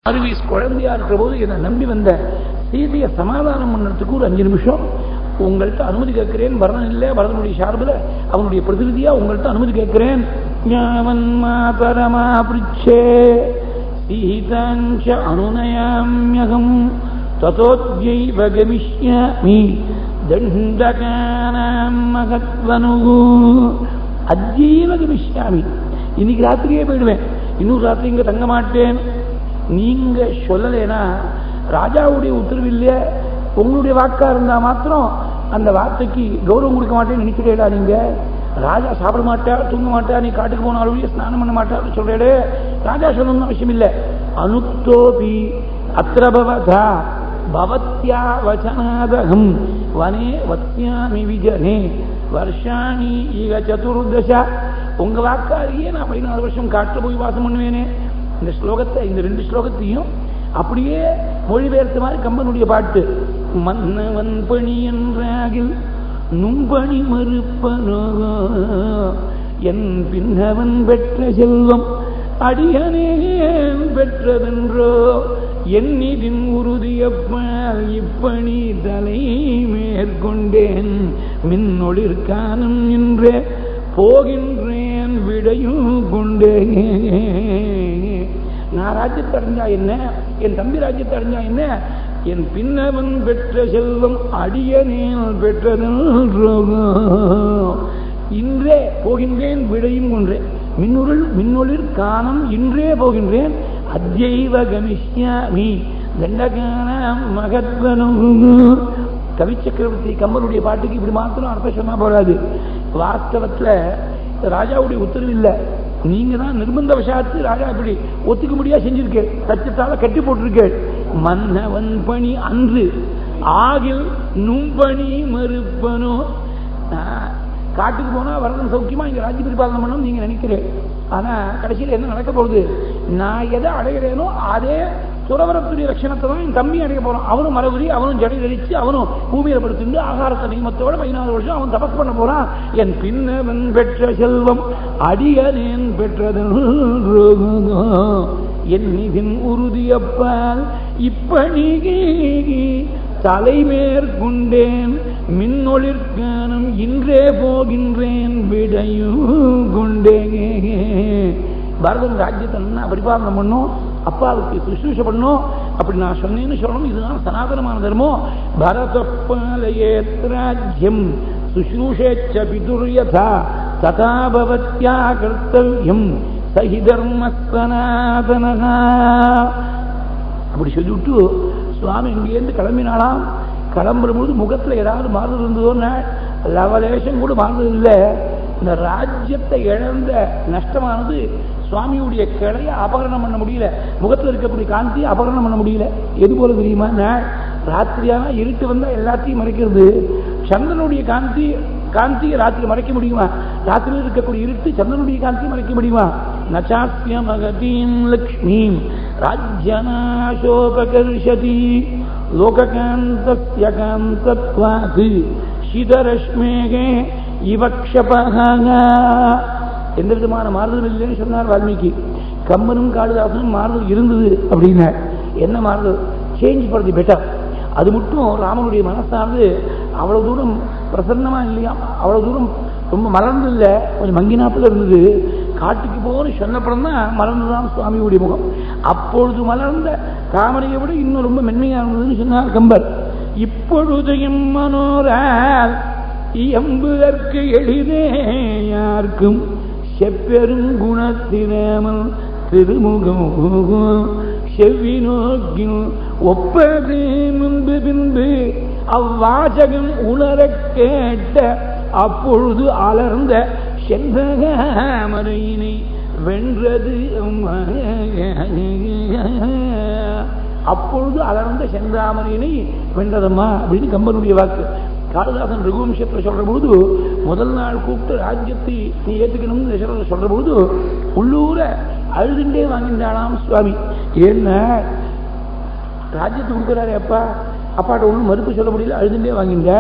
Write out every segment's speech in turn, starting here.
6 வயசு குழந்தையா இருக்கிற போது என்னை நம்பி வந்த சீதையை சமாதானம் பண்ணுறதுக்கு ஒரு 5 நிமிஷம் உங்கள்கிட்ட அனுமதி கேட்கிறேன். பரதன் இல்லை, பரதனுடைய சார்பில் அவனுடைய பிரதிநிதியா உங்கள்கிட்ட அனுமதி கேட்கிறேன். பரமா பிரிச்சே சீதாஞ்ச அனுநயாம்யகம் ததோத்யைவ கமிஷ்யாமி தண்டகானாம் மகத்வனு அத்யைவ கமிஷ்யாமி. இன்னைக்கு ராத்திரியே போயிடுவேன், இன்னொரு ராத்திரி இங்க தங்க மாட்டேன். நீங்க சொல்லலைன்னா ராஜாவுடைய உத்தரவு இல்லையே, உங்களுடைய வாக்கா இருந்தா மாத்திரம் அந்த வார்த்தைக்கு கௌரவம் கொடுக்க மாட்டேன்னு நினைக்கிறேடா. நீங்க ராஜா சாப்பிட மாட்டா, தூங்க மாட்டா, நீ காட்டுக்கு போனாலும் ஸ்நானம் பண்ண மாட்டா சொல்றேடே. ராஜா சொல்லணும்னு அவசியம் இல்லை. அனுத்தோபி அத்திரபவதா பவத்யா வச்சனாதகம் வனே வத்யாமி விஜனே வருஷாணி ஈக சதுர்தச. உங்க வாக்காரியே நான் 14 வருஷம் காட்டுல போய் வாசம் பண்ணுவேனே. இந்த ஸ்லோகத்தை, இந்த 2 ஸ்லோகத்தையும் அப்படியே மொழிபெயர்த்த மாதிரி கம்பனுடைய பாட்டு. மன்னவன் பணி என்றாகில் நும்பணி மறுப்பனோ என் பின்னவன் பெற்ற செல்வம் அடியனேன் பெற்றதென்றோ என்னிதின் உறுதியப்பால் இப்பணி தலை மேற்கொண்டேன் மின்னொளிர்கானம் என்றே போகின்றேன் விடையும் கொண்டேன். நான் ராஜ்யத்தை அடைஞ்சா என்ன, என் தம்பி ராஜ்யத்தை அடைஞ்சா என்ன, என் பின்னவன் பெற்ற செல்வம் அடியனேன் பெற்றதென்றோ இன்றே போகின்றேன் விடையும் கொன்றேன் மின்னொளிர் காணம் இன்றே போகின்றேன் அத்யைவ கமிஷ்யாமி தண்டகானாம் மகத்வனு. கவி சக்கரவர்த்தி கம்பனுடைய பாட்டுக்கு இப்படி மாத்திரம் அர்த்தம் சொன்னா போறாது. வாஸ்தவத்துல ராஜாவுடைய உத்தரவு இல்லை, நீங்க தான் நிர்பந்த வசாத்து ராஜா இப்படி ஒத்துக்க முடியாது செஞ்சிருக்கேன், சச்சத்தால கட்டி போட்டிருக்கேன். மன்னவன் பணி அன்று ஆகில் நும்பணி மறுப்பனோ. காட்டுக்கு போனா வரதன் சௌக்கியமா இங்க ராஜ்ய பரிபாலனை பண்ணணும் நீங்க நினைக்கிறேன். ஆனா கடைசியில் என்ன நடக்க போகுது, நான் எதை அடைகிறேனோ அதே சுரவரத்துடைய லட்சணத்தை தான் என் தம்பி அடைய போறான். அவனும் மரபுரி, அவனும் ஜடை தரிச்சு, அவனும் பூமியில படுத்துண்டு ஆகாரத்தை நியமத்தோட 14 வருஷம் அவன் தபஸ் பண்ண போறான். என் பின்னவன் பெற்ற செல்வம் அடியனேன் பெற்றது என்னிதின் உறுதியப்பால் இப்பணி தலைமேற்கொண்டேன் மின்னொளிர்கானம் இன்றே போகின்றேன் விடையும் கொண்டேன். பாரதன் ராஜ்யத்தை பரிபாலனை பண்ணும், அப்பாவுக்கு சுசூஷ பண்ணும். அப்படி நான் சொன்னேன்னு சொல்லணும். இதுதான் சனாதனமான தர்மம். பரதப்பாலயேத் ராஜ்யம் சுசூஷேச்ச பிதுர்யதா ததா பவத்யா கர்த்தவ்யம் சஹி தர்ம சனாதனஹா. அப்படி சொல்லிவிட்டு சுவாமி இங்கேருந்து கிளம்பினாலாம். கிளம்புற பொழுது முகத்துல ஏதாவது மாறுதல் இருந்ததோன்னா லவலேஷம் கூட மாறுதல் இல்லை. இந்த ராஜ்யத்தை இழந்த நஷ்டமானது சுவாமியுடைய கிளைய அபகரணம் பண்ண முடியல, முகத்தில் இருக்கக்கூடிய காந்தியை அபகரணம் பண்ண முடியல. எது போல தெரியுமா, ராத்திரியானா இருட்டு வந்தா எல்லாத்தையும் மறைக்கிறது. சந்திரனுடைய காந்தியை ராத்திரி மறைக்க முடியுமா? ராத்திரியில் இருக்கக்கூடிய இருட்டு சந்திரனுடைய காந்தியை மறைக்க முடியுமா? நச்சாஸ்ய மகதீம் லக்ஷ்மீம் ராஜ்யநாசோபகர்ஷதி லோககாந்தஸ்ய காந்தத்வாத் சிதரஷ்மேகே இவக்ஷபஹ. எந்த விதமான மாறுதலும் இல்லைன்னு சொன்னார் வால்மீகி. கம்பனும் காளிதாசனும் மாறுதல் இருந்தது அப்படின்னா என்ன மாறுதல்? Change for the better. அது மட்டும் ராமனுடைய மனசானது அவ்வளவு தூரம் பிரசன்னமா இல்லையா, அவ்வளவு தூரம் ரொம்ப மலர்ந்து இல்லை, கொஞ்சம் மங்கினாப்புல இருந்தது. காட்டுக்கு போன்னு சொன்னப்பறம் தான் மலர்ந்துதான் சுவாமியுடைய முகம். அப்பொழுது மலர்ந்த தாமரையை விட இன்னும் ரொம்ப மென்மையா இருந்ததுன்னு சொன்னார் கம்பர். இப்பொழுதையும் மனோரால் இயம்புதற்கு எளிதே யாருக்கும் செப்பெரும் குணத்திராமல் திருமுகம் செவ்வி நோக்கில் ஒப்பது முன்பு பின்பு அவ்வாசகம் உணர கேட்ட அப்பொழுது அலர்ந்த செந்தமரையினை வென்றது. அப்பொழுது அலர்ந்த செந்தாமரையினை வென்றதம்மா அப்படின்னு கம்பனுடைய வாக்கு. காளிதாசன் ரகுவம்சத்தில் சொல்ற பொழுது முதல் நாள் கூப்பிட்டு ராஜ்யத்தை நீ ஏற்றுக்கணும்னு சொல்ற பொழுது உள்ளூர அழுதுண்டே வாங்கின்றானாம் சுவாமி. ஏன்னா ராஜ்யத்தை கொடுக்குறாரு அப்பா, அப்பாட்ட ஒன்றும் மறுப்பு சொல்ல முடியல, அழுதுண்டே வாங்கின்ற.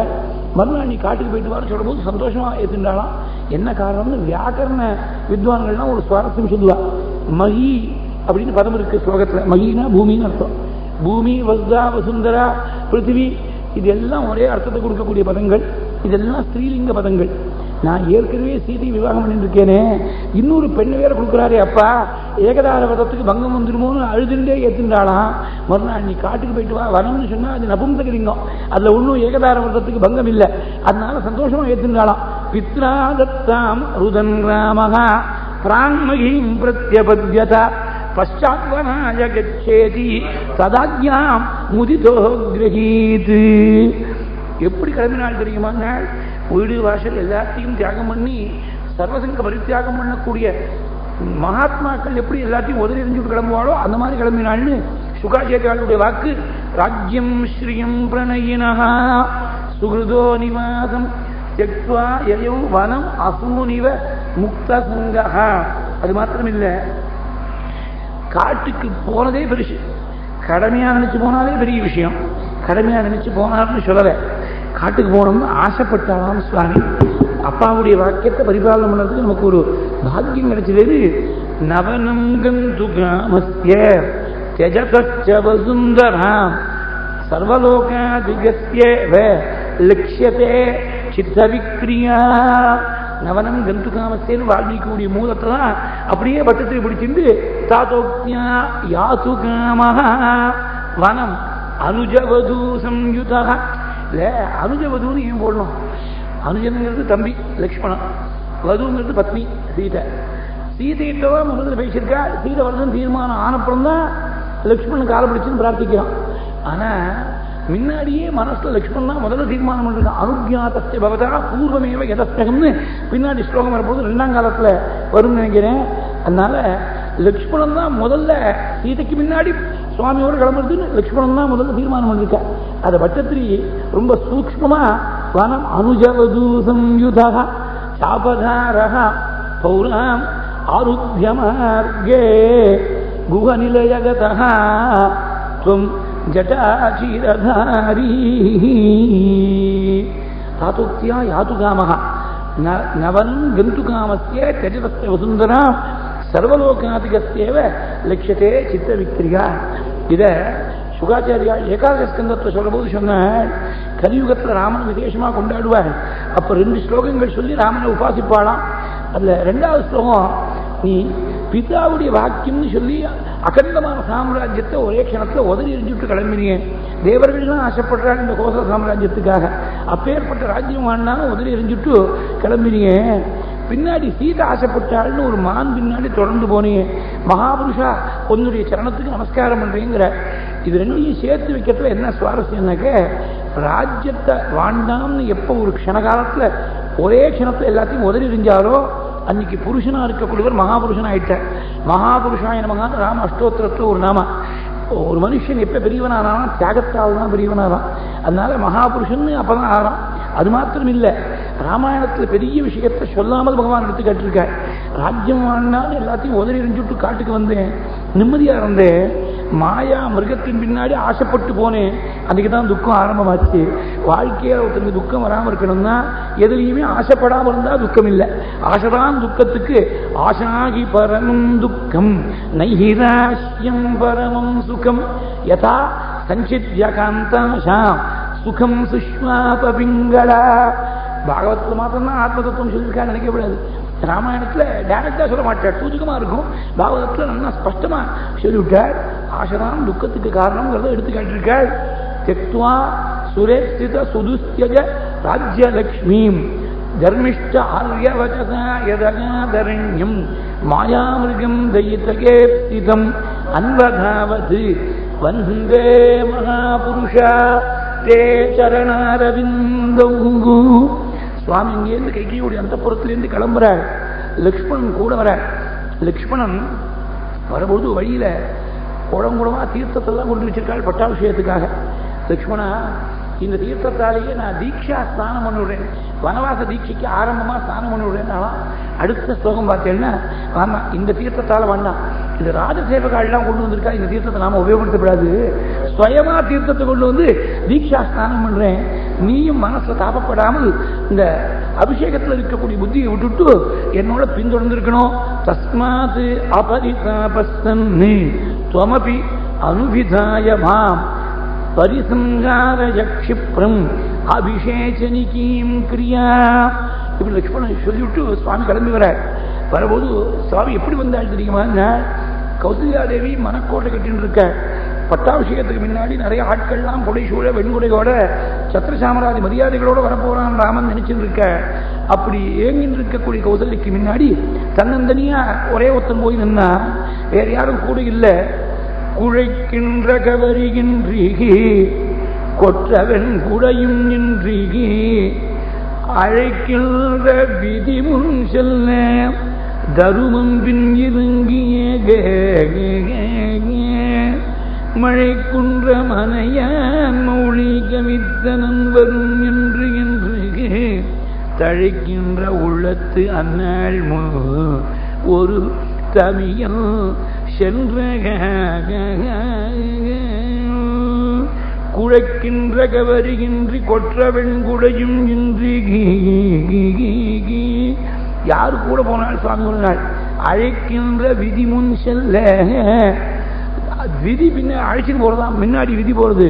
மறுநாள் நீ காட்டுக்கு போயிட்டு வர சொல்ற போது சந்தோஷமா ஏற்றுண்டாலாம். என்ன காரணம்னு வியாக்கரண வித்வான்கள்லாம் ஒரு சுவாரஸ்யம் சொல்லுவா. மகி அப்படின்னு பதம் இருக்கு ஸ்லோகத்தில். மகினா பூமின்னு அர்த்தம். பூமி, வஸ்தா, வசுந்தரா, பிருத்திவி, இதெல்லாம் ஒரே அர்த்தத்தை கொடுக்கக்கூடிய பதங்கள். இதெல்லாம் ஸ்ரீலிங்க பதங்கள். நான் ஏற்கனவே சீதை விவாகம் பண்ணிருக்கேனே, இன்னொரு பெண்ணு வேற கொடுக்குறாரே அப்பா, ஏகதார விரதத்துக்கு பங்கம் வந்துடுமோன்னு அழுதுண்டே ஏத்துண்டாளாம். மறுநாள் நீ காட்டுக்கு போயிட்டு வா, வரணும்னு சொன்னா அது நபும்சகலிங்கம், அதுல ஒன்றும் ஏகதார விரதத்துக்கு பங்கம் இல்லை, அதனால சந்தோஷமா ஏத்துண்டாளாம். பித்ராதத்தாம் ருதன் ராமகா பிராண்மகீம் பிரத்யபத்யதா பశ్చాத்வனாய கச்சேதி ததாஜ்ஞாம் முதிதோ கிரஹீத். எப்படி கிளம்பினாள் தெரியுமா? வீடு வாசல் எல்லாத்தையும் தியாகம் பண்ணி சர்வசங்க பரித்தியாகம் பண்ணக்கூடிய மகாத்மாக்கள் எப்படி எல்லாத்தையும் உதவி எரிஞ்சுட்டு கிளம்புவாளோ அந்த மாதிரி கிளம்பினாள்னு சுகாச்சாரியாளுடைய வாக்கு. ராஜ்யம் ஸ்ரீயம் பிரணயினா சுகிருதோ நிவாசம் தியக்த்வா யயௌ வனம் அசூனிவ முக்த சங்கஹா. அது மாத்திரம் இல்லை, காட்டுக்கு போனதே பெருசு. கடமையா நினைச்சு போனாலே பெரிய விஷயம். கடமையா நினைச்சு போனார்னு சொல்லலை, காட்டுக்கு போனோம்னு ஆசைப்பட்டாலும் சுவாமி. அப்பாவுடைய வாக்கியத்தை பரிபாலனம் பண்ணுறதுக்கு நமக்கு ஒரு பாக்கியம் கிடைச்சது. நவனம் கந்துகாமஸ்ய த்யஜதச்ச வசுந்தராம் சர்வலோகாதிகஸ்யேவ லக்ஷ்யதே சித்தவிக்ரியா. நவனம் கந்துகாமஸ்யன்னு வால்மீகியுடைய மூலத்தை தான் அப்படியே பட்டத்தை பிடிச்சிட்டு தாத்தோக்யா யாத்து காமஹ வனம் அனுஜவது சம்யுதா. இல்லை, அனுஜவதுன்னு ஏன் போடணும்? அனுஜனுங்கிறது தம்பி லக்ஷ்மணன், வதுங்கிறது பத்னி சீதை. சீதையிட்டதான் முதல்ல பேசியிருக்கா. சீதை வரணும் தீர்மானம் ஆனப்புறம் தான் லக்ஷ்மணன் காலை பிடிச்சுன்னு பிரார்த்திக்கிறான். ஆனால் முன்னாடியே மனசுல லக்ஷ்மணன் தான் முதல்ல தீர்மானம் பண்ணிருக்கான். அனுஜாத்தஸ்ய பவதா பூர்வமேவ யதஸ்தகம்னு பின்னாடி ஸ்லோகம் வரப்போது 2ஆம் காலத்தில் வரும்னு நினைக்கிறேன். அதனால லக்ஷ்மணன் தான் முதல்ல சீதைக்கு முன்னாடி சுவாமியோடு கிளம்புறதுன்னு லக்ஷ்மணன் தான் முதல்ல தீர்மானம் பண்ணிருக்கா. அதை பட்சத்திரி ரொம்ப சூக்ஷ்மமா வனம் அனுஜவது சம்யுதா சாபதாரஹ பௌராம் ஆருத்யமார்கே குஹநிலயகதஹ த்வம் ஜடாசீரதாரி தாத்துக்தியா யாத்து காமஹ நவனம் கந்துகாமஸ்ய த்யஜதஸ்ய வசுந்தராம் சர்வலோகாதிகஸ்யேவ லட்சியத்தே சித்த விக்ரியா. இதை சுகாச்சாரியா ஏகாதச ஸ்கந்தத்தை சொல்ற போது சொன்னார், கலியுகத்தில் ராமன் விசேஷமாக கொண்டாடுவார். அப்போ 2 ஸ்லோகங்கள் சொல்லி ராமனை உபாசிப்பாளாம். அதில் 2வது ஸ்லோகம், நீ பிதாவுடைய வாக்கியம்னு சொல்லி அகண்டமான சாம்ராஜ்யத்தை ஒரே க்ஷணத்தில் உதறி எரிஞ்சுட்டு கிளம்பினீங்க. தேவர்கள்லாம் ஆசைப்படுறாங்க இந்த கோசல சாம்ராஜ்யத்துக்காக. அப்பேற்பட்ட ராஜ்யம் வாங்கினாலும் உதறி எரிஞ்சுட்டு கிளம்பினீங்க. பின்னாடி சீதை ஆசைப்பட்டாள்னு ஒரு மான் பின்னாடி தொடர்ந்து போனீங்க. மகாபுருஷா உன்னுடைய சரணத்துக்கு நமஸ்காரம் பண்றீங்கிற. இது 2ஐயும் சேர்த்து வைக்கிறதுல என்ன சுவாரஸ்யம்னாக்க, ராஜ்யத்தை வாண்டாம்னு எப்போ ஒரு க்ஷணகாலத்தில் ஒரே க்ஷணத்தில் எல்லாத்தையும் உதறி எரிஞ்சாரோ அன்னைக்கு புருஷனா இருக்கக்கூடியவர் மகாபுருஷன் ஆயிட்டார். மகாபுருஷாய நமகான ராம அஷ்டோத்திரத்தில் ஒரு நாம. ஒரு மனுஷன் எப்ப பெரியவனானாலும் தியாகத்தால் தான் பெரியவனாதான். அதனால மகாபுருஷன் அப்பதான் ஆறான். அது மாத்திரம் இல்லை, ராமாயணத்தில் பெரிய விஷயத்தை சொல்லாமல் பகவான் எடுத்து கேட்டிருக்கார். ராஜ்யம் வாழ்னாலும் எல்லாத்தையும் உதறி எரிஞ்சுட்டு காட்டுக்கு வந்தேன், நிம்மதியா இருந்தேன். மாயா மிருகத்தின் பின்னாடி ஆசைப்பட்டு போனேன், அன்னைக்கு தான் துக்கம் ஆரம்பமாச்சு. வாழ்க்கையில் ஒருத்தருக்கு துக்கம் வராமல் இருக்கணும்னா எதுலையுமே ஆசைப்படாமல் இருந்தா துக்கம் இல்லை. ஆசைதான் துக்கத்துக்கு. ஆசாகி பரமம் துக்கம் நைஹிராஷ்யம் பரமம் சுகம் யதா சஞ்சித்ய காந்தாஷாம் சுகம் சுஷ்மாபிங்களா. பாகவத்தில் மாத்திரம்தான் ஆத்ம தத்துவம் சொல்லியிருக்கா நினைக்கக்கூடாது. ராமாயணத்தில் டைரக்டா சொல்ல மாட்டார், சூச்சகமா இருக்கும். பாகவத்தில் நல்லா ஸ்பஷ்டமா சொல்லிவிட்டார். ஆசைதான் துக்கத்துக்கு காரணம்ங்கிறத எடுத்து காட்டியிருக்காள். தெக்த்வா சுரேஸ்தித சுதுஸ்தியஜ ராஜ்யலக்ஷ்மீம் தர்மிஷ்ட ஆர்யவசதா யதகாதரண்யம் மாயாமிருகம் தயிதகே ஸ்திதம் அன்வதாவது வந்தே மகாபுருஷா தே சரணாரவிந்தௌ. சுவாமி இங்கேருந்து கைகையுடைய அந்தப்புறத்திலேருந்து கிளம்புறார். லக்ஷ்மணன் கூட வர. லக்ஷ்மணன் வரும்போது வழியில குளங்குளமா தீர்த்தத்தெல்லாம் கொண்டு வச்சிருக்காள் பட்டாபிஷேகத்துக்காக. லக்ஷ்மணா, இந்த தீர்த்தத்தாலேயே நான் தீட்சா ஸ்நானம் பண்ணிவிடுறேன், வனவாச தீட்சைக்கு ஆரம்பமா ஸ்நானம் பண்ணிவிடுறேன். அடுத்த ஸ்லோகம் பார்த்தேன்னா, ஆமா இந்த தீர்த்தத்தால வேண்டாம், இந்த ராஜசேவகாலாம் கொண்டு வந்திருக்கா, இந்த தீர்த்தத்தை நாம உபயோகப்படுத்தப்படாது, சுயமா தீர்த்தத்தை கொண்டு வந்து தீட்சா ஸ்நானம் பண்றேன். நீயும் மனசுல தாபப்படாமல் இந்த அபிஷேகத்தில் இருக்கக்கூடிய புத்தியை விட்டுட்டு என்னோட பின்தொடர்ந்திருக்கணும். தஸ்மாத் அபரிதாபஸ்தன் துவமபி அனுவிதாய மாம் பரிசங்காரய க்ஷிப்ரம் அபிஷேச்சனிகீம் கிரியா. இப்படி லட்சுமணன் சொல்லிவிட்டு சுவாமி கிளம்பி வரும்போது சுவாமி எப்படி வந்தாள் தெரியுமா? கௌசல்யாதேவி மனக்கோட்டை கட்டின்னு இருக்க. பட்டாபிஷேகத்துக்கு முன்னாடி நிறைய ஆட்கள்லாம் புடைசூழ வெண்குடையோட சத்திர சாமராஜ் மரியாதைகளோட வரப்போறான் ராமன் நினைச்சுட்டு இருக்க. அப்படி ஏங்கின்னு இருக்கக்கூடிய கௌசல்யக்கு முன்னாடி தன்னந்தனியா ஒரே ஒருத்தன் போய் நின்னா, வேற யாரும் கூட இல்லை. குழைக்கின்ற கவரிகின்றீகி கொற்றவன் குடையும் நின்றீகி அழைக்கின்ற விதி முன் செல்ல தருமம் பின் இறங்கிய மழை குன்ற மனையான் மௌழி கவித்தனன் வரும் என்று என்று தழைக்கின்ற உள்ளத்து அந்நாள் ஒரு தமியல் சென்ற குழைக்கின்ற கவரிகின்றி கொற்றவன் குடையும் இன்றி யாரு கூட போனால் சுவாமி ஒரு நாள் அழைக்கின்ற விதி முன் செல்ல. விதி பின்ன அழைச்சிட்டு போறதான், முன்னாடி விதி போறது.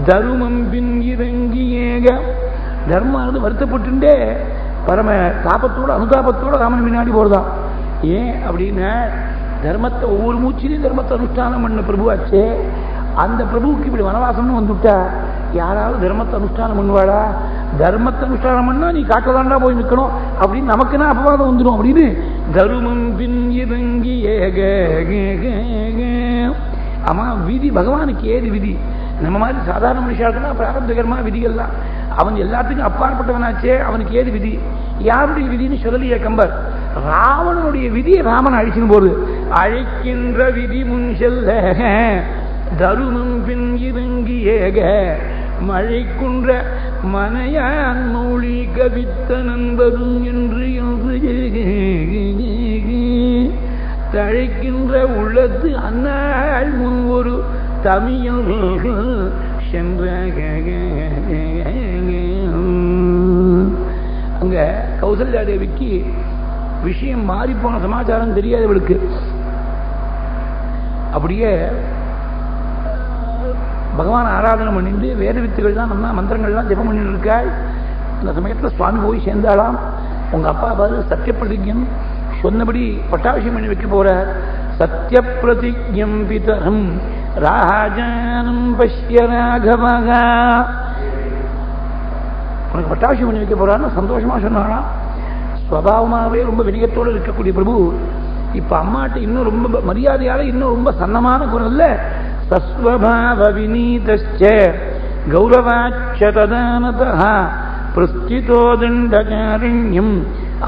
தருமம் பின் இறங்கி ஏக தர்மானது வருத்தப்பட்டுட்டே பரம தாபத்தோட அனுதாபத்தோட ராமன் முன்னாடி போறதான். ஏன் அப்படின்னா தர்மத்தை ஒவ்வொரு மூச்சிலையும் தர்மத்தை அனுஷ்டானம் பண்ண பிரபுவாச்சே, அந்த பிரபுவுக்கு இப்படி வனவாசம்னு வந்துட்டா யாராவது தர்மத்தை அனுஷ்டானம் பண்ணுவாளா? தர்மத்தை அனுஷ்டானம் பண்ணா நீ காட்டதாண்டா போய் நிற்கணும் அப்படின்னு நமக்குன்னா அபவாதம் வந்துடும் அப்படின்னு தருமம் பின் இறங்கி ஏக. ஆமா, விதி பகவானுக்கு ஏது விதி? நம்ம மாதிரி சாதாரண மனுஷாக்குன்னா பிராரப்தகரமா விதிகள்லாம். அவன் எல்லாத்துக்கும் அப்பாற்பட்டவனாச்சே, அவனுக்கு ஏது விதி? யாருடைய விதின்னு சொல்லலையே கம்பர். ராவணனுடைய விதியை ராமன் அழிச்சுன்னு போது அழைக்கின்ற விதி முன் செல்ல தருமம் பின் இறங்கி ஏக மழை குன்ற மனையான் மௌழி கவித்த நண்பரும் என்று தழைக்கின்ற உள்ளது அந்நாள் முன் ஒரு தமிழ் சென்ற. அங்க கௌசல்யா தேவிக்கு விஷயம் மாறி போன சமாச்சாரம் தெரியாதவளுக்கு. அப்படியே பகவான் ஆராதனை பண்ணிட்டு வேத வித்துகள் தான் நம்ம மந்திரங்கள்லாம் ஜெபம் பண்ணிட்டு இருக்காள். அந்த சமயத்தில் சுவாமி போய் சேர்ந்தாலாம். உங்க அப்பா பாரு சத்தியப்பிரதிஜம் சொன்னபடி பட்டாபிஷேகம் பண்ணி வைக்க போறார். சத்தியப்பிரதிஜம் பிதரம் ராஜானம் பஷ்ய ராகவகா. உனக்கு பட்டாபிஷேகம் பண்ணி வைக்க போறாருன்னு சந்தோஷமா சொன்னாலாம். ஸ்வபாவமாகவே ரொம்ப வினயத்தோடு இருக்கக்கூடிய பிரபு இப்ப அம்மாட்ட இன்னும் ரொம்ப மரியாதையால இன்னும் ரொம்ப சன்னமான குரல்ல சஸ்வபாவ விநீதஸ்ச கௌரவாச்ச ததானதஹ பிரஸ்திதோ தண்டகாரண்யம்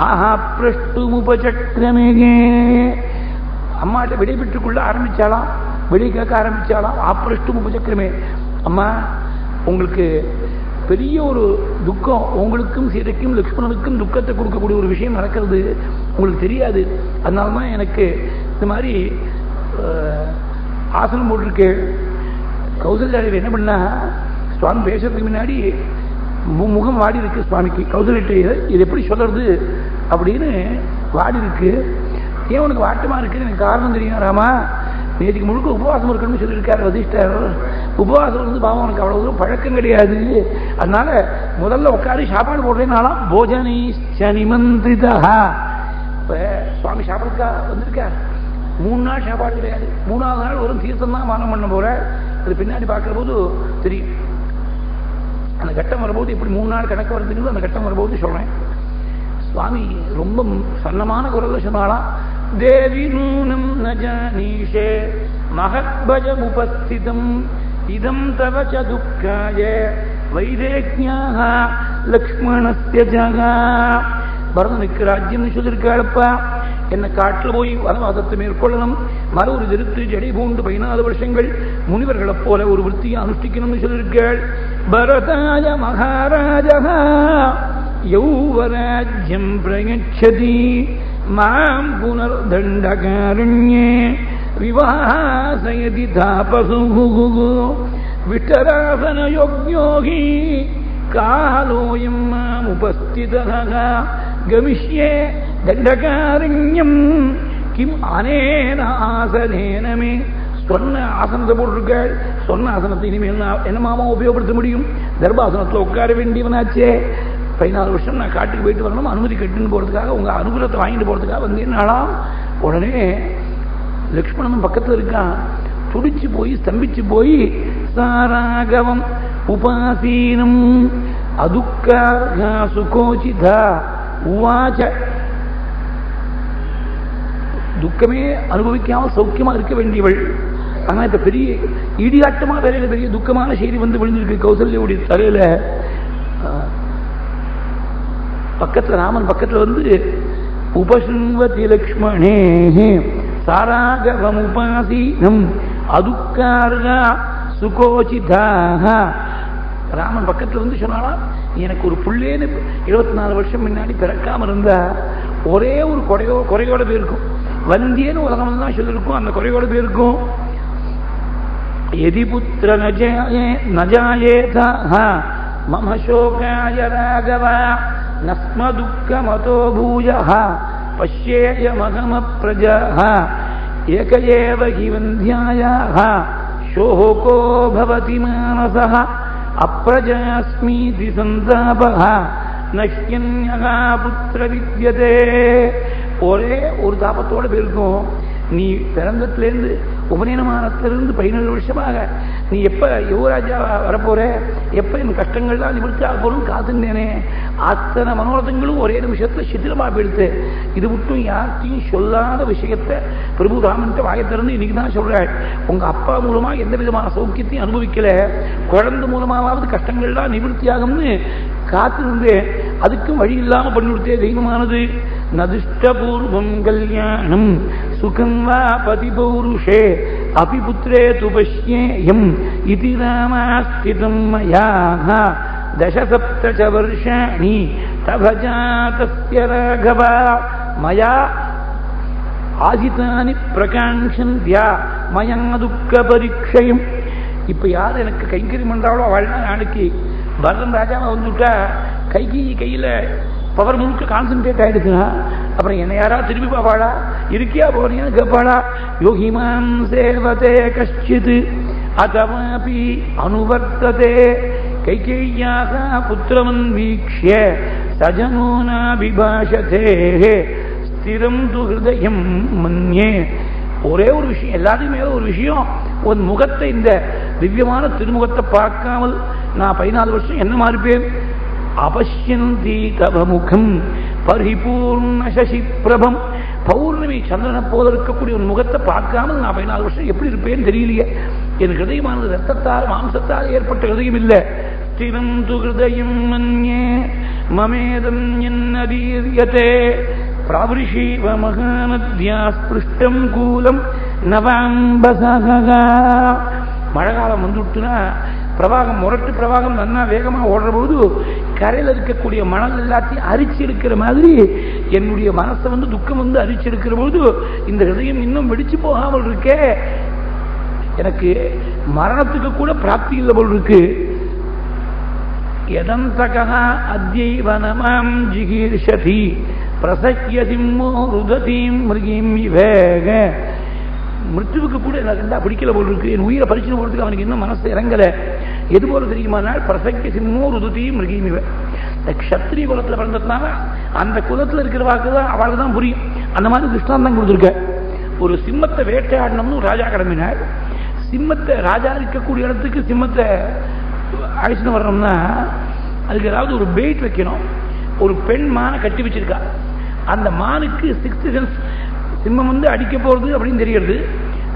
ஆஹா பிரஷ்டுமுபசக்ரமே. அம்மாட்ட விடை பெற்றுக்கொள்ள ஆரம்பிச்சாலாம், விடை கேட்க ஆரம்பிச்சாலாம். ஆப்ரஷ்டுமுபசக்ரமே, அம்மா உங்களுக்கு பெரிய ஒரு துக்கம், உங்களுக்கும் சீதைக்கும் லக்ஷ்மணனுக்கும் துக்கத்தை கொடுக்கக்கூடிய ஒரு விஷயம் நடக்கிறது, உங்களுக்கு தெரியாது. அதனால்தான் எனக்கு இந்த மாதிரி ஆசனம் போட்டிருக்கு. கௌசல்யாதேவி என்ன பண்ணா, சுவாமி பேசுறதுக்கு முன்னாடி முகம் வாடி இருக்கு சுவாமிக்கு. கௌசல்யா இது எப்படி சொல்றது அப்படின்னு வாடி இருக்கு. ஏன் உனக்கு வாட்டமா இருக்கு? எனக்கு காரணம் தெரியும் ராமா, நேற்றுக்கு முழுக்க உபவாசம் இருக்கணும்னு சொல்லியிருக்காரு வசிஷ்டர். உபவாசம் வந்து பாவம் உனக்கு அவ்வளவு தூரம் பழக்கம் கிடையாது, அதனால முதல்ல உட்காந்து சாப்பாடு போடுறேன்னாலாம் போஜனை சனிமந்திரிதா. இப்ப சுவாமி சாப்பாடுக்கா வந்திருக்கார், 3 நாள் சாப்பாடு கிடையாது, 3ஆவது நாள் ஒரு தீர்த்தம் தான் பானம் பண்ண போற. அது பின்னாடி பார்க்கிற போது தெரியும். அந்த கட்டம் வரும்போது எப்படி 3 நாள் கணக்கு வருதுங்கிறது அந்த கட்டம் வரும்போது சொல்றேன். சுவாமி ரொம்ப சன்னமான குரல்ல சொன்னாலாம், தேவி நூனம் நஜானீஷே மகத்பஜம் உபஸ்திதம் இதம் தவ ச துக்காய வைதேக்ஞாஹ லக்ஷ்மணஸ்ய ஜகா. பரதனுக்கு ராஜ்யம் சொல்லியிருக்காளப்பா, என்னை காட்டில் போய் வனவாசத்தை மேற்கொள்ளணும், மர ஒரு திருத்து ஜடை பூண்டு 14 வருஷங்கள் முனிவர்களைப் போல ஒரு விருத்தியை அனுஷ்டிக்கணும்னு சொல்லியிருக்காள். பரதாய மகாராஜா யௌவராஜ்யம் பிரயச்சதி மாம் புனர்தண்டகாரண்யே விவாசயதி தாபசு விட்டராசன யோக்யோகி காலோயம் மாம் உபஸ்திதः கமிஷ்யே தண்டகாரண்யம் கிம் அனேன ஆசனேன மே. சொன்ன ஆசனத்தை போட்டிருக்காள். சொன்ன ஆசனத்தை இனிமேல் என்னமாமா உபயோகப்படுத்த முடியும்? தர்பாசனத்தில் உட்கார வேண்டியவனாச்சே. 14 வருஷம் நான் காட்டுக்கு போயிட்டு வரணும், அனுமதி கட்டுன்னு போகிறதுக்காக, உங்கள் அனுகூலத்தை வாங்கிட்டு போகிறதுக்காக வந்தேன்னாலாம். உடனே லக்ஷ்மணன் பக்கத்தில் இருக்கான். துடிச்சு போய் ஸ்தம்பிச்சு போய் சாராகவம் உபாசீனம் அதுக்கா சுகோசிதா உவாச்ச. துக்கமே அனுபவிக்காமல் சௌக்கியமா இருக்க வேண்டியவள். ஆனா இப்ப பெரிய இடியாட்டமா வேலையில பெரிய துக்கமான செய்தி வந்து விழுந்திருக்கு கௌசல்யாவுடைய தலையில. பக்கத்துல ராமன் பக்கத்துல வந்து உபசுன்வதி லக்ஷ்மணே சாராகவம் உபாசீனம் அதுக்கார்கா சுகோசிதாக. ராமன் பக்கத்துல வந்து சொன்னாலா, எனக்கு ஒரு புள்ளேன்னு 24 வருஷம் முன்னாடி பிறக்காம இருந்தா ஒரே ஒரு குறையோட போயிருக்கும். வந்தியன்னு உலகம் தான் சொல்லிருக்கும், அந்த குறையோட போயிருக்கும். எதி புத்திர நஜாயேதா மம சோகாய ராகவா நஸ்ம துக்கமதோ பூயः பஷ்யேயமகம பிரஜः ஏகஏவ ஹி வந்தியாயாः சோகோ பவதி மானசः அப்ரஜாஸ்மீதி சந்தாபः நஷ்யன்யகா புத்திர வித்யதே. ஒரே ஒரு தாபத்தோட போயிருக்கும். நீ பிறந்தத்திலேருந்து உபநயனமானத்திலிருந்து 17 வருஷமாக நீ எப்ப யுவராஜா வரப்போற, எப்ப என் கஷ்டங்கள்லாம் நிவர்த்தி ஆக போறோம் காத்துனேனே. அத்தனை மனோரதங்களும் ஒரே நிமிஷத்துல சித்திரமா போயிடுத்து. இது மட்டும் யார்த்தையும் சொல்லாத விஷயத்தை பிரபு ராமன்ட்ட வாயை திறந்து இன்னைக்கு தான் சொல்றாள். உங்க அப்பா மூலமா எந்த விதமான சௌக்கியத்தையும் அனுபவிக்கல, குழந்தை மூலமாவது கஷ்டங்கள்லாம் நிவர்த்தி ஆகும்னு காத்திருந்தேன். அதுக்கும் வழி இல்லாம பண்ணிவிடுத்தே தெய்வமானது. நதிஷ்டபூர்வம் கல்யாணம் சுகம் வா பதி பௌருஷே அபி புத்திரே து பஷ்யேயம் இதி ராமாஸ்திதம் மயா தசசப்த வருஷாணி தவ ஜாதஸ்ய ராகவா மயா ஆதிதானி பிரகாங்ஷந்த்யா மயா துக்க பரீட்சையும். இப்ப யார் எனக்கு கைங்கரியம் பண்றாளோ அவள் நாளைக்கு பரதன் ராஜாவை வந்துட்டா கையில பவர் முழுக்க கான்சென்ட்ரேட் ஆயிடுச்சுன்னா அப்புறம் என்ன யாரா திருப்பி பாப்பாளா, இருக்கியா போறீங்கன்னு கேட்பாளா. யோகிமான் சேவதே கஷ்டித் அதவாபி அனுவர்த்ததே கைகேய்யாக புத்திரமன் வீக்ஷ்ய சஜனோனா விபாஷதே ஸ்திரம் து ஹிருதயம் மன்யே. ஒரே ஒரு விஷயம், எல்லாத்தையும் மேல ஒரு விஷயம், உன் முகத்தை, இந்த திவ்யமான திருமுகத்தை பார்க்காமல் நான் 14 வருஷம் என்ன மாறிப்பேன். அபஷ்யந்தி தவ முகம் பரிபூர்ண சசி பிரபம். பௌர்ணமி சந்திரனை போல இருக்கக்கூடிய ஒரு முகத்தை பார்க்காமல் நான் 14 வருஷம் எப்படி இருப்பேன்னு தெரியலையே. என் ஹிருதயமானது ரத்தத்தால் மாம்சத்தால் ஏற்பட்ட ஹிருதயம் இல்லை. ஸ்திரம் து ஹிருதயம் மன்யே மமேதம் என்னதீரியதே பிராவிருஷீவ மகாநத்யா ஸ்பிருஷ்டம் கூலம் நவாம்பசகா. மழை காலம் வந்துட்டுனா பிரவாகம், முரட்டு பிரவாகம் நல்லா வேகமா ஓடுற பொழுது கரையில் இருக்கக்கூடிய மணல் எல்லாத்தையும் அரிச்சு எடுக்கிற மாதிரி என்னுடைய மனசை வந்து துக்கம் வந்து அரிச்சு எடுக்கிற பொழுது இந்த ஹிருதயம் இன்னும் வெடிச்சு போகாமல் இருக்கே. எனக்கு மரணத்துக்கு கூட பிராப்தி இல்லை போல் இருக்கு. எதந்தகா அத்யைவனமாம் ஜிகீர்ஷதி பிரசக்கியதிம்மோ ருததீம் மிருகீம் விவேக. மிருத்துவுக்கு கூட எனக்கு இருந்தா பிடிக்கல போல் இருக்கு. என் உயிரை பறிச்சுன்னு போறதுக்கு அவனுக்கு இன்னும் மனசு இறங்கல. எது போல தெரியுமானால் பிரசக்கிய சிம்மோ ருததீம் மிருகீம் விவே. இந்த க்ஷத்ரிய குலத்தில் பிறந்ததுனால அந்த குலத்தில் இருக்கிறவாக்கு தான் அவளுக்கு தான் புரியும். அந்த மாதிரி திருஷ்டாந்தம் கொடுத்துருக்க. ஒரு சிம்மத்தை வேட்டையாடணும்னு ராஜா கிளம்பினார். சிம்மத்தை ராஜா இருக்கக்கூடிய இடத்துக்கு சிம்மத்தை அழைச்சிட்டு வர்றோம்னா அதுக்கு ஏதாவது ஒரு பெயிட் வைக்கணும். ஒரு பெண் மானை கட்டி வச்சிருக்கா. அந்த மானுக்கு 6th சென்ஸ், சிம்மம் வந்து அடிக்க போறது அப்படின்னு தெரிகிறது.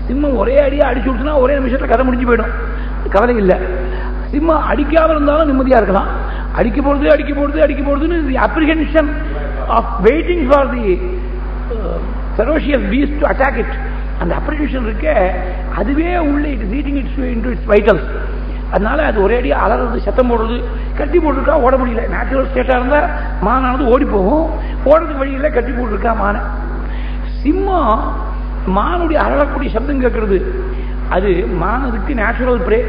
சிம்மம் ஒரே அடியா அடிச்சு விட்டுனா ஒரே நிமிஷத்துல கதை முடிஞ்சு போயிடும், கவலை இல்லை. சிம்மம் அடிக்காம இருந்தாலும் நிம்மதியா இருக்கலாம். அடிக்க போறதுன்னு apprehension of waiting for the ferocious beast to attack it. அந்த அப்ரிஹென்ஷன் இருக்க அதுவே உள்ள it is eating its into its vitals. அதனால அது ஒரே அடியா அலறது, சத்தம் போடுறது. கட்டி போட்டுருக்கா ஓட முடியல. நேச்சுரல் ஸ்டேட்டா இருந்தா மானானது ஓடி போகும். ஓடுறதுக்கு வழி இல்லை, கட்டி போட்டுருக்கா மானை. சிம்மம் மானுடைய அழகக்கூடிய சப்தம் கேட்கறது. அது மானதுக்கு நேச்சுரல் பிரே.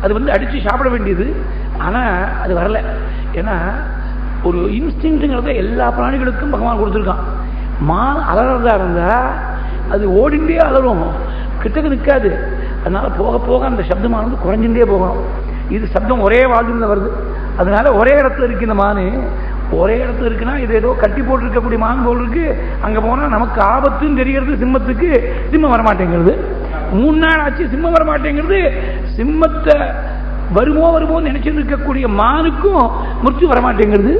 அது வந்து அடிச்சு சாப்பிட வேண்டியது. ஆனா அது வரல. ஏன்னா ஒரு இன்ஸ்டிங்கிறத எல்லா பிராணிகளுக்கும் பகவான் கொடுத்துருக்கான். மான் அலறதா இருந்தா அது ஓடிண்டே அலறும், கிட்டக்கு நிற்காது. அதனால போக போக அந்த சப்தமானது குறைஞ்சுட்டே போகணும். இது சப்தம் ஒரே வால்யூம்ல வருது. அதனால ஒரே இடத்துல இருக்கு இந்த மானு. ஒரே இடத்துல இருக்குன்னா இது ஏதோ கட்டி போட்டு இருக்கக்கூடிய மான் போல் இருக்கு. அங்க போனா நமக்கு ஆபத்துன்னு தெரியறது சிம்மத்துக்கு, சிம்மம் வரமாட்டேங்கிறது. 3 நாள் ஆச்சு சிம்மம் வரமாட்டேங்கிறது. சிம்மத்தை வருமோ வருமோன்னு நினைச்சிட்டு இருக்கக்கூடிய மானுக்கும் மிருத்யு வரமாட்டேங்கிறது.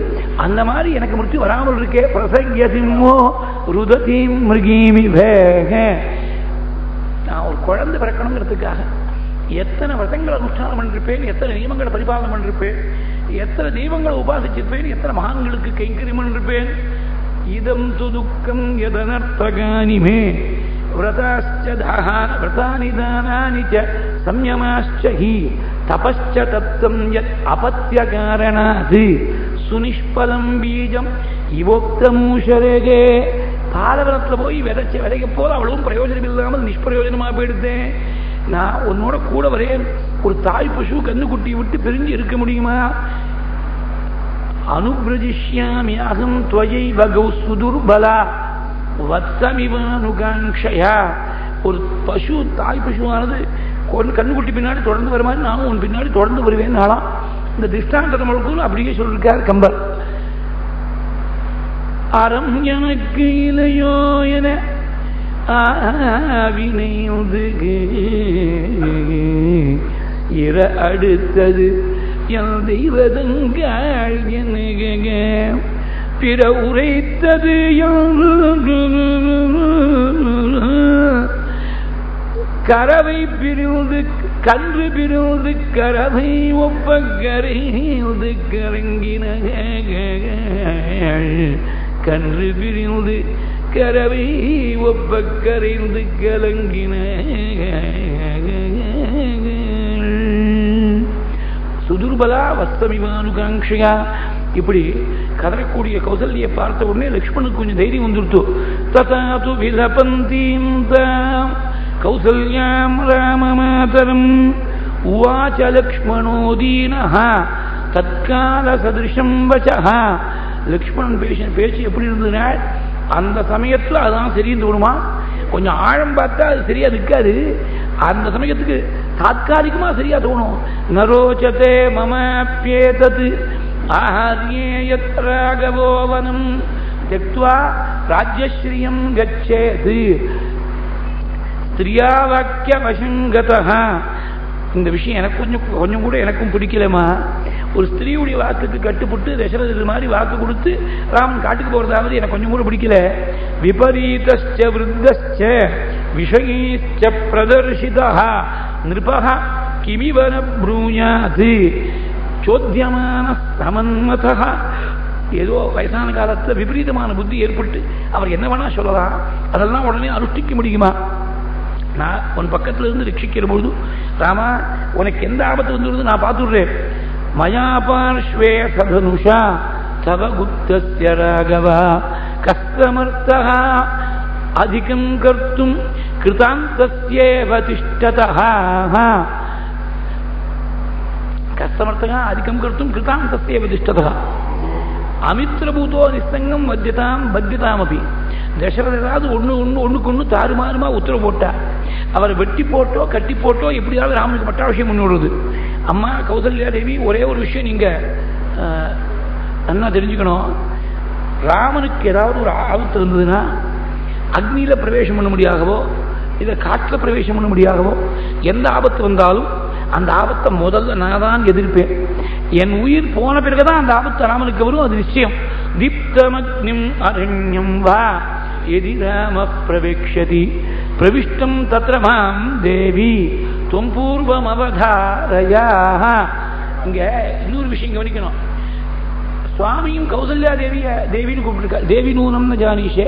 அந்த மாதிரி எனக்கு மிருத்யு வராமல் இருக்கே. பிரசங்கிய சிம்மோ ருததி மிருகீமி வேக. நான் ஒரு குழந்தை பிறக்கணுங்கிறதுக்காக எத்தனை விரதங்களை அனுஷ்டானம் பண்ணிருப்பேன், எத்தனை நியமங்களை பரிபாலனம் பண்ணிருப்பேன், எத்தனை தெய்வங்களை உபாசிச்சிருப்பேன், எத்தனை மகான்களுக்கு கைங்கரியம் பண்ணிருப்பேன். இதம் துதுக்கம் எதனர்த்தகானிமே விரதானி தானானி ச சம்யமாச்ச ஹி தபஸ்ச தத்தம் யத் அபத்ய காரணாத் சுனிஷ்பலம் பீஜம் இவோக்தமூஷரேகே. பாலவனத்தில் போய் விதைக்க போது அவ்வளவும் பிரயோஜனம் இல்லாமல் நிஷ்பிரயோஜனமா போயிடுத்தேன். நான் உன்னோட கூட வரேன். ஒரு தாய் பசு கண்ணுக்குட்டி விட்டு பிரிஞ்சு இருக்க முடியுமா? அனுபிரஜிஷ்யாமி அகம் த்வயைவ கௌசுதுர்பலா வத்சமிவானுகாங்க்ஷயா. ஒரு பசு தாய் பசுவானது கண்ணுக்குட்டி பின்னாடி தொடர்ந்து வர மாதிரி நானும் உன் பின்னாடி தொடர்ந்து வருவேன். நாளாம் இந்த திருஷ்டாந்தத்தை முழுக்கும் அப்படியே சொல்லிருக்கார் கம்பர். அறம் எனக்கு இலையோ என வினையுதுகு இர அடுத்தது என் தெய்வதங்கள் என பிற உரைத்தது கரவை பிரிந்து கன்று பிரிந்து கரவை ஒப்ப கரைந்து கரங்கின கன்று பிரிந்து கரவை ஒப்ப கரைந்து கலங்கின சுதுர்பலா வஸ்தமிவானுகாங்ஷயா. இப்படி கதறக்கூடிய கௌசல்யை பார்த்த உடனே லக்ஷ்மணுக்கு கொஞ்சம் தைரியம் வந்துடுத்து. ததாது விலபந்தீம் தாம் கௌசல்யாம் ராமமாதரம் உவாச லக்ஷ்மணோதீனஹ தற்கால சதிருஷம் வசஹ. லக்ஷ்மணன் பேச்சு எப்படி இருந்ததுன்னா அந்த சமயத்துல அதுதான் சரின்னு தோணுமா. கொஞ்சம் ஆழம் பார்த்தா அது சரியா நிற்காது. அந்த சமயத்துக்கு தாத்காலிகமா சரியா தோணும். நரோச்சதே மமப்யேதத் ஆஹார்யேயத் ராகவோவனம் த்யக்த்வா ராஜ்யஸ்ரீயம் கச்சேத் ஸ்திரியா வாக்கிய வசங்கதஹ. இந்த விஷயம் எனக்கு கொஞ்சம் கூட எனக்கும் பிடிக்கலமா. ஒரு ஸ்திரீயுடைய வாக்குக்கு கட்டுப்பட்டு தசரதர் மாதிரி வாக்கு கொடுத்து ராமன் காட்டுக்கு போறதாவது எனக்கு கொஞ்சம் கூட பிடிக்கல. விபரீதஸ்ச விருத்தஸ்ச விஷயீச்ச பிரதர்ஷிதஹ நிருபஹ கிமிவன ப்ரூயாத் சோத்யமான சமன்மதஹ. ஏதோ வயசான காலத்தில் விபரீதமான புத்தி ஏற்பட்டு அவர் என்ன வேணா சொல்லலாம், அதெல்லாம் உடனே அனுஷ்டிக்க முடியுமா? நான் உன் பக்கத்துல இருந்து ரட்சிக்கிற பொழுது ராமா உனக்கு எந்த ஆபத்து வந்துடுது நான் பார்த்துடுறேன். மயா பார்ஷ்வே சதனுஷா தவ குப்தஸ்ய ராகவா கஸ்தமர்த்தஹ அதிகம் கர்த்தும் கிருதாந்தஸ்யேவ திஷ்டதஹ. கஸ்தமர்த்தஹ அதிகம் கர்த்தும் கிருதாந்தஸ்யேவ திஷ்டதஹ. அமித்ரபூதோ நிஸ்தங்கம் பத்தியதாமபி. தசரதாது ஒண்ணுக்கு ஒண்ணு தாறுமாறுமா உத்தரவு போட்டா. அவரை வெட்டி போட்டோ கட்டி போட்டோ எப்படியாவது ராமனுக்கு பட்டாபிஷேகம் பண்ணி விடுறது. அம்மா கௌசல்யா தேவி, ஒரே ஒரு விஷயம் நீங்க நல்லா தெரிஞ்சுக்கணும். ராமனுக்கு ஏதாவது ஒரு ஆபத்து இருந்ததுன்னா அக்னியில பிரவேசம் பண்ண முடியாகவோ இதை காற்றுல பிரவேசம் பண்ண முடியாகவோ எந்த ஆபத்து வந்தாலும் அந்த ஆபத்தை முதல்ல நான் தான் எதிர்ப்பேன். என் உயிர் போன பிறகுதான் அந்த ஆபத்து ராமனுக்கு வரும், அது நிச்சயம். தீப்தமக்னிம் அரண்யம் வா எதி ராம பிரவேக்ஷதி பிரவிஷ்டம் தத்ர மாம் தேவி துவம் பூர்வம் அவதாரயா. இங்க இன்னொரு விஷயம் கவனிக்கணும். சுவாமியும் கௌசல்யா தேவின்னு கூப்பிட்டுருக்கா. தேவி நூனம்னு ஜானீஷே.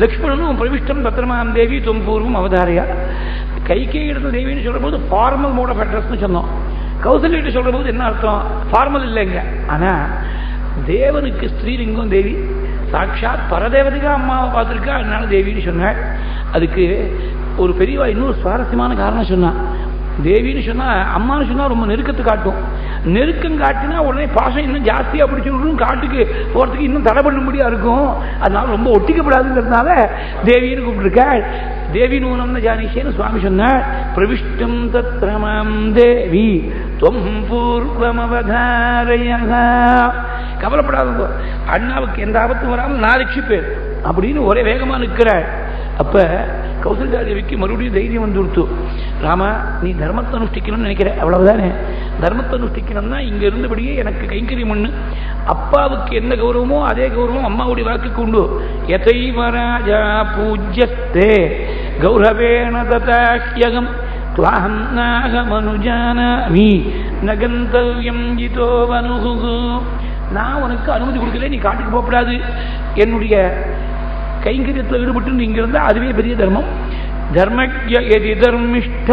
லக்ஷ்மணனும் பிரவிஷ்டம் தத்ரமாம் தேவி துவம் பூர்வம் அவதாரையா. கைகேயி இடத்துல தேவின்னு சொல்ற போது ஃபார்மல் மோட் ஆஃப் அட்ரஸ்ன்னு சொன்னோம். கௌசல்யிட்ட சொல்ற போது என்ன அர்த்தம்? ஃபார்மல் இல்லைங்க. ஆனா தேவனுக்கு ஸ்ரீலிங்கம் தேவி, சாட்சாத் பரதேவதைக்கா அம்மாவை பார்த்துருக்கா, அதனால தேவின்னு சொன்னாள். அதுக்கு ஒரு பெரியவா இன்னொரு சுவாரஸ்யமான காரணம் சொன்னான். தேவின்னு சொன்னா அம்மான்னு சொன்னா ரொம்ப நெருக்கத்தை காட்டும். நெருக்கம் காட்டினா உடனே பாசம் இன்னும் ஜாஸ்தியா பிடிச்சிருக்கும், காட்டுக்கு போறதுக்கு இன்னும் தடை பண்ணும்படியா இருக்கும். அதனால ரொம்ப ஒட்டிக்கப்படாதுங்கிறதுனால தேவின்னு கூப்பிட்டுருக்க. தேவி நூனம்னு ஜானிஷேன்னு சுவாமி சொன்னார். பிரவிஷ்டம் தத்ரமாம் தேவி தொம் பூர்வமவதாரய. கவலைப்படாத, அண்ணாவுக்கு எந்த ஆபத்தும் வராமல் நான் ரட்சிப்பேன் அப்படின்னு ஒரே வேகமா நிற்கிறாள். அப்ப கௌசல்யா தேவிக்கு மறுபடியும் தைரியம் வந்து கொடுத்து, ராமா நீ தர்மத்தை அனுஷ்டிக்கணும்னு நினைக்கிற, அவ்வளவுதானே. தர்மத்தை அனுஷ்டிக்கணும்னா இங்க இருந்தபடியே எனக்கு கைங்கரியம் பண்ணு. அப்பாவுக்கு என்ன கௌரவமோ அதே கௌரவம் அம்மாவுடைய வாக்குக்கு உண்டு. யதைவ ராஜா பூஜ்யஸ்தே கௌரவேண ததாஹ்யகம் த்வாஹம் நாகமனுஜானாமி நகந்தவ்யம் ஜிதோ வனுஹு. நான் உனக்கு அனுமதி கொடுக்கல, நீ காட்டுக்கு போகக்கூடாது. என்னுடைய கைங்கரியத்தில் ஈடுபட்டு நீங்க இருந்தா அதுவே பெரிய தர்மம். தர்மஜ்ய யதி தர்மிஷ்ட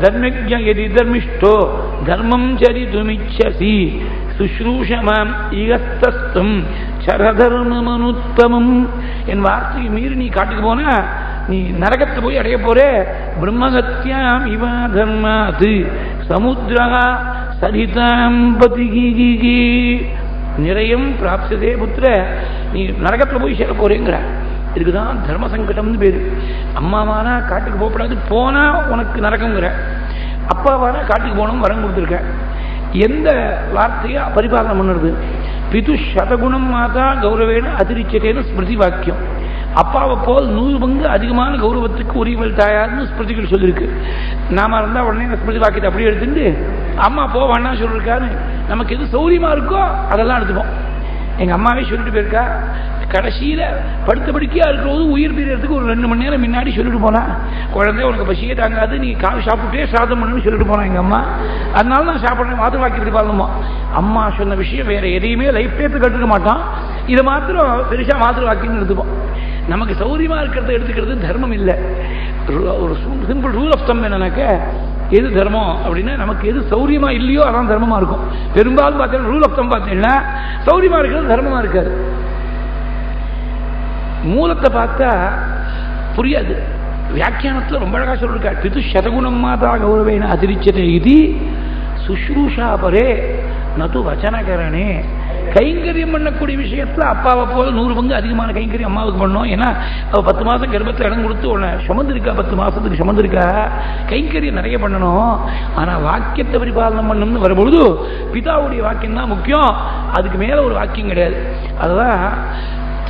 தர்மஜ்ய யதி தர்மிஷ்டோ தர்மம் சரிதுமிச்சசி சுஷ்ரூஷமாம் ஈகஸ்தஸ்தம் சரதர்மமனுத்தமம். என் வார்த்தையை மீறி நீ காட்டுக்கு போனா நீ நரகத்தை போய் அடைய போறே. பிரம்மகத்யாம் இவ தர்மாது சமுத்ரா சரிதாம் பதிகி நிறையம் பிராப்சதே புத்திர. நீ நரகத்தில் போய் சேர போறேங்கிற. இதுக்குதான் தர்ம சங்கடம்னு பேரு. அம்மாவானா காட்டுக்கு போகக்கூடாது, போனா உனக்கு நரகங்கிற. அப்பாவானா காட்டுக்கு போனோம் வரம் கொடுத்துருக்க. எந்த வார்த்தையா பரிபாலனம் பண்ணுறது? பிது சதகுணம் மாதா கௌரவேன அதிரிச்சதேன்னு ஸ்மிருதி வாக்கியம். அப்பாவை போல் 100 பங்கு அதிகமான கௌரவத்துக்கு உரியவள் தாயார்னு ஸ்மிருதிகள் சொல்லியிருக்கு. நாம இருந்தா உடனே ஸ்மிருதி வாக்கியத்தை அப்படியே எடுத்துட்டு அம்மா போ வேணா சொல்லிருக்காரு. நமக்கு எது சௌரியமா இருக்கோ அதெல்லாம் எடுத்துப்போம். எங்க அம்மாவே சொல்லிட்டு போயிருக்கா, கடைசியில படுத்த படுக்கையா இருக்கிறது உயிர் பிரியறதுக்கு ஒரு 2 மணி நேரம் முன்னாடி சொல்லிட்டு போனா, குழந்தை உனக்கு பசியே தாங்காது, நீ கால் சாப்பிட்டே சாதம் பண்ணணும்னு சொல்லிட்டு போனா எங்க அம்மா. அதனால நான் சாப்பிட்றேன். மாத்திரம் வாக்கிட்டு பாருமா, அம்மா சொன்ன விஷயம் வேற எதையுமே லைஃப் டேத்து கட்டுக்க மாட்டான். இதை மாத்திரம் பெருசா மாத்திரம் வாக்கின்னு எடுத்துப்போம். நமக்கு சௌரியமா இருக்கிறத எடுத்துக்கிறது தர்மம் இல்லை. ஒரு சிம்பிள் ரூல் ஆஃப் தம் என்னன்னாக்க, எது தர்மம் அப்படின்னா நமக்கு எது சௌரியமா இல்லையோ அதான் தர்மமா இருக்கும். பெரும்பாலும் பார்த்தீங்கன்னா ரூல் ஆஃப் தம் பார்த்தீங்கன்னா சௌரியமா இருக்கிறது தர்மமா இருக்காது. மூலத்தை பார்த்தா புரியாது. வியாக்கியானத்தில் ரொம்ப அழகா சொல்லிருக்காரு. பிது சதகுணம் மாதா கௌரவேன அதிரிச்சதே இது சுஷ்ரூஷா பரே நது வச்சனகரணே. கைங்கரியம் பண்ணக்கூடிய விஷயத்துல அப்பாவை போல 100 பங்கு அதிகமான கைங்கரியம் அம்மாவுக்கு பண்ணோம். ஏன்னா அவ 10 மாசம் கர்ப்பத்தில் இடம் கொடுத்து உன்னை சுமந்திருக்கா, 10 மாசத்துக்கு சுமந்திருக்கா, கைங்கரியம் நிறைய பண்ணணும். ஆனா வாக்கியத்தை பரிபாலனம் பண்ணணும்னு வரும்பொழுது பிதாவுடைய வாக்கியம் தான் முக்கியம். அதுக்கு மேல ஒரு வாக்கியம் கிடையாது. அதுதான்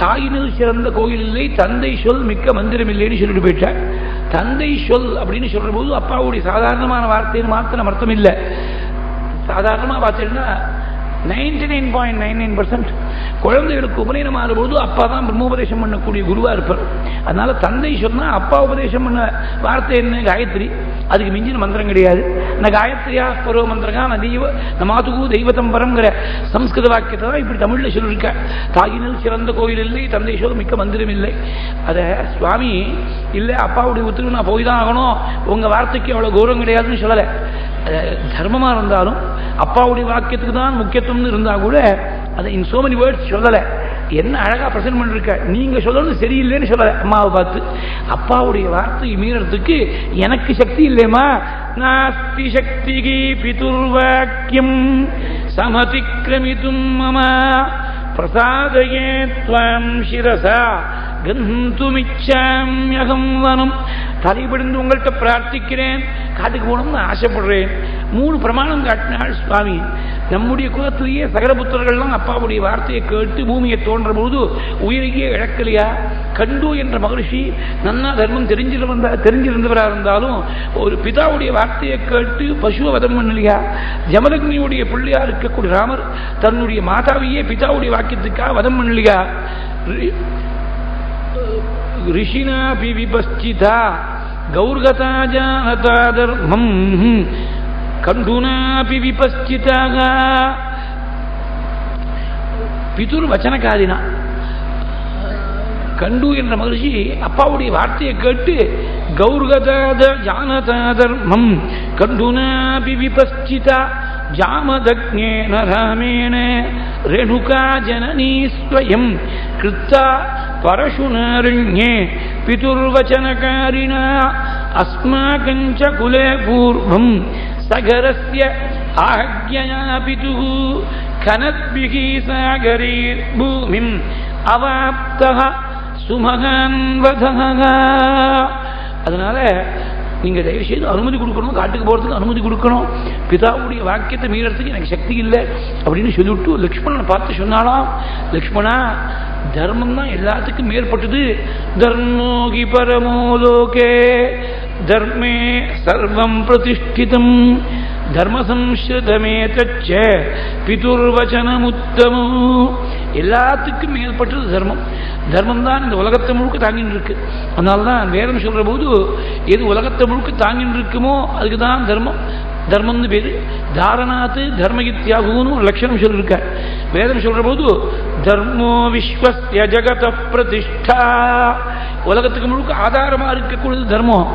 தாயினில் சிறந்த கோயில் இல்லை, தந்தை சொல் மிக்க மந்திரம் இல்லைன்னு சொல்லிட்டு போயிட்டார். தந்தை சொல் அப்படின்னு சொல்ற போது அப்பாவுடைய சாதாரணமான வார்த்தைன்னு மாத்திரம் அர்த்தம் இல்லை. சாதாரணமா பார்த்தீங்கன்னா 99.99% குழந்தைகளுக்கு உபநயனம் ஆகும்போது அப்பா தான் பிரம்மோபதேசம் பண்ணக்கூடிய குருவா இருப்பார். அதனால தந்தை சொன்னா அப்பா உபதேசம் பண்ண வார்த்தை என்ன? காயத்ரி. அதுக்கு மிஞ்சின மந்திரம் கிடையாது. நான் காயத்ரியா பருவ மந்திரங்கா மாதுகு தெய்வத்தம் பரம்ங்கிற சம்ஸ்கிருத வாக்கியத்தை தான் இப்படி தமிழ்ல சொல்லியிருக்க. தாயினில் சிறந்த கோயில் இல்லை, தந்தை சொல் மிக்க மந்திரம் இல்லை. அதை சுவாமி இல்லை அப்பாவுடைய உத்தரவு நான் போய் தான் ஆகணும், உங்க வார்த்தைக்கு அவ்வளவு கௌரவம் கிடையாதுன்னு சொல்லலை. தர்மமா இருந்தாலும் அப்பாவுடைய வாக்கியத்துக்கு தான் முக்கியத்துவம் இருந்தா கூட அதை இன் சோ மெனி வேர்ட்ஸ் சொல்லலை. என்ன அழகா பிரசன்ட் பண்ணிருக்க. நீங்க சொல்லணும் சரியில்லைன்னு சொல்லலை. அம்மாவை பார்த்து அப்பாவுடைய வார்த்தையை மீறதுக்கு எனக்கு சக்தி இல்லையம்மா. நாஸ்தி சக்திகி பிதுர்வாக்கியம் சமதிக்ரமிதும் மம பிரசாதயே த்வாம் சிரசா கந்துமிச்சாம்யகம் வனம். தலைபடிந்து உங்கள்கிட்ட பிரார்த்திக்கிறேன், காட்டுக்கு போகணும்னு ஆசைப்படுறேன். 3 பிரமாணம் காட்டினாள் சுவாமி. நம்முடைய குலத்திலேயே சகரபுத்திரர்கள்லாம் அப்பாவுடைய வார்த்தையை கேட்டு பூமியை தோன்ற பொழுது உயிரையே இழக்கலையா? கண்டு என்ற மகர்ஷி நன்னா தர்மம் தெரிஞ்சிருந்தவராக இருந்தாலும் ஒரு பிதாவுடைய வார்த்தையை கேட்டு பசுவை வதம் பண்ணலையா? ஜமதக்னியுடைய பிள்ளையா இருக்கக்கூடிய ராமர் தன்னுடைய மாதாவையே பிதாவுடைய வாக்கியத்துக்காக வதம் பண்ணலையா? ரிஷினா விபஸ்சிதா கௌர்கதா ஜானதா தர்மம் கண்டுனாபி விபஸ்சிதாக. பிதுர் வச்சனகாதினா கண்டு என்ற மகிழ்ச்சி அப்பாவுடைய வார்த்தையை கேட்டு கௌர்கதா ஜானதா தர்மம் கண்டுனாபி விபஸ்சிதா ஜாமதக்ஞேன ராமேண ரேணுகா ஜனனீ ஸ்வயம் கிருத்தா பரசுனாரண்யே பிதுர்வச்சனகாரிணா அஸ்மாகஞ்ச குலே பூர்வம் சகரஸ்ய ஆஹ்யயா பிதுஹு கனத்பிஹி சாகரீர் பூமிம் அவாப்தஹ சுமகான் வதஹ. அதனால நீங்க தயவு செய்து அனுமதி கொடுக்கணும், காட்டுக்கு போறதுக்கு அனுமதி கொடுக்கணும். பிதாவுடைய வாக்கியத்தை மீறத்துக்கு எனக்கு சக்தி இல்லை அப்படின்னு சொல்லிவிட்டு லக்ஷ்மணனை பார்த்து சொன்னாலாம், லக்ஷ்மணா தர்மம் தான் எல்லாத்துக்கும் மேற்பட்டது. தர்மோகி பரமோலோகே தர்மே சர்வம் பிரதிஷ்டிதம் தர்மசம்ஸ்ருதமே தச்ச பிதுர்வச்சனமுத்தமம். எல்லாத்துக்கும் மேற்பட்டது தர்மம். தர்மம் தான் இந்த உலகத்தை முழுக்க தாங்கின்னு இருக்கு. அதனால்தான் வேதம் சொல்ற போது எது உலகத்தை முழுக்க தாங்கின்னு இருக்குமோ அதுக்கு தான் தர்மம். தர்மம்னு பேரு. தாரணாத்து தர்மகித்யாகுன்னு ஒரு லட்சணம் சொல்லியிருக்கார். வேதம் சொல்ற போது தர்மோ விஸ்வஸ்ய ஜகத பிரதிஷ்டா, உலகத்துக்கு முழுக்க ஆதாரமா இருக்கக்கூடியது தர்மம்.